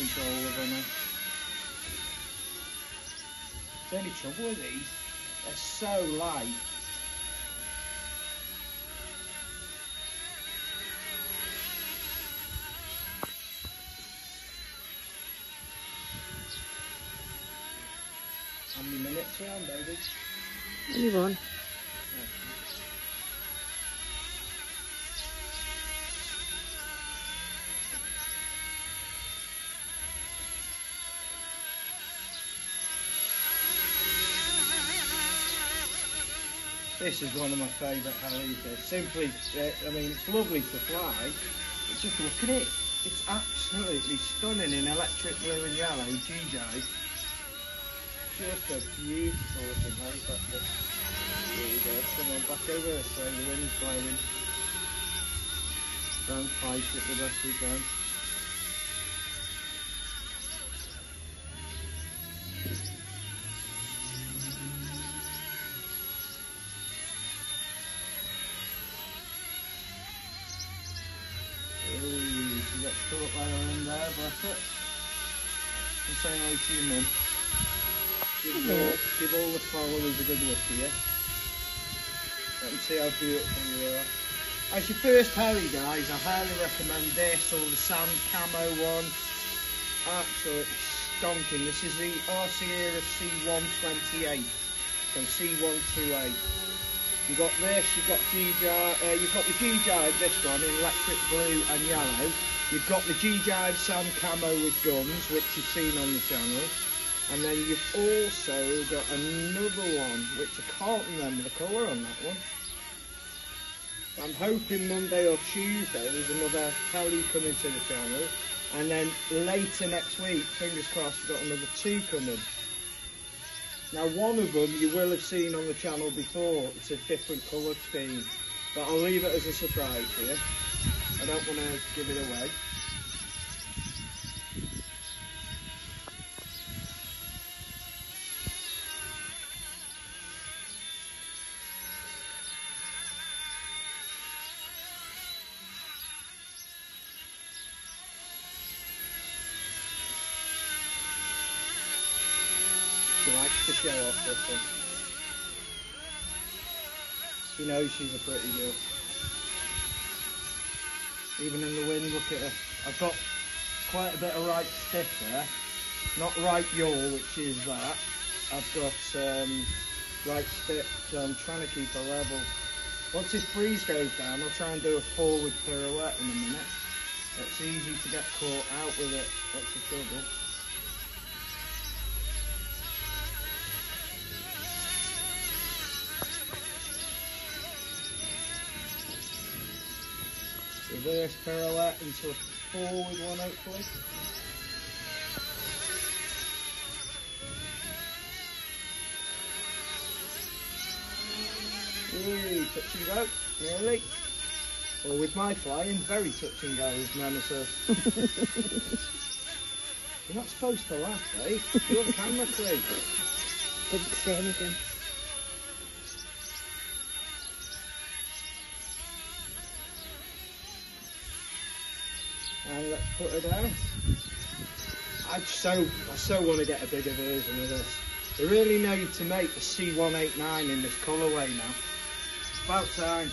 controller on it. The only trouble with these, they're so light. How many minutes are on, baby? Only one. This is one of my favourite helis. Simply, I mean, it's lovely to fly, but just look at it. It's absolutely stunning in electric blue and yellow G-Jive. Just a beautiful looking helicopter. Here we go, come on, back over this way, the wind's blowing. Try and fight it the best we can. You get caught later in there, bless it. I'm saying hi to your mum. Give all the followers a good look here. Let them see how beautiful you are. As your first heli, guys, I highly recommend this or the sand camo one. Absolutely stonking. This is the RAD'S C128 from C128. You've got this, you've got G-Jive, you've got the G-Jive, this one in electric blue and yellow. You've got the G-Jive sand camo with guns, which you've seen on the channel. And then you've also got another one, which I can't remember the colour on that one. I'm hoping Monday or Tuesday there's another heli coming to the channel. And then later next week, fingers crossed, we've got another 2 coming. Now one of them you will have seen on the channel before, it's a different colour scheme, but I'll leave it as a surprise for you. I don't want to give it away. She likes to show off this one. She knows she's a pretty girl. Even in the wind, look at her. I've got quite a bit of right stiff there. Not right yaw, which is that. I've got right stiff, so I'm trying to keep her level. Once this breeze goes down, I'll try and do a forward pirouette in a minute. It's easy to get caught out with it, that's the trouble. Reverse pirouette into a forward one, hopefully. Ooh, touch and go, nearly. Well, with my flying, very touch and go with Nemesis. You're not supposed to laugh, eh? You're on camera, Craig. Didn't say anything. And let's put her down. I so want to get a bigger version of this. They really need to make the C189 in this colourway now. It's about time.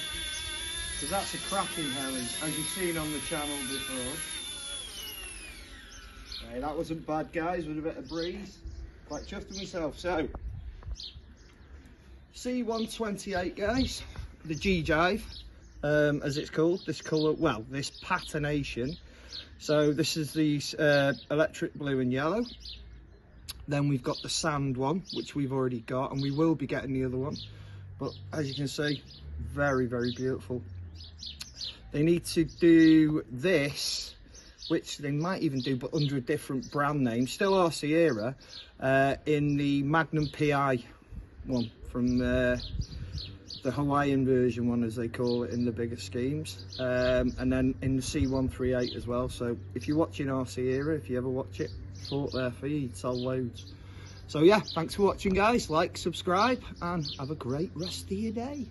Because that's a cracking heli, as you've seen on the channel before. Okay, that wasn't bad, guys, with a bit of breeze. Quite chuffed with myself. So, C128, guys. The G-Jive, as it's called. This colour, well, this patternation. So this is the electric blue and yellow. Then we've got the sand one, which we've already got, and we will be getting the other one. But as you can see, very, very beautiful. They need to do this, which they might even do, but under a different brand name, still RAD'S, in the Magnum PI one from the Hawaiian version one, as they call it in the bigger schemes, and then in the C138 as well. So if you're watching RAD'S, if you ever watch it, thought there for you, sell loads. So yeah, thanks for watching, guys. Like, subscribe, and have a great rest of your day.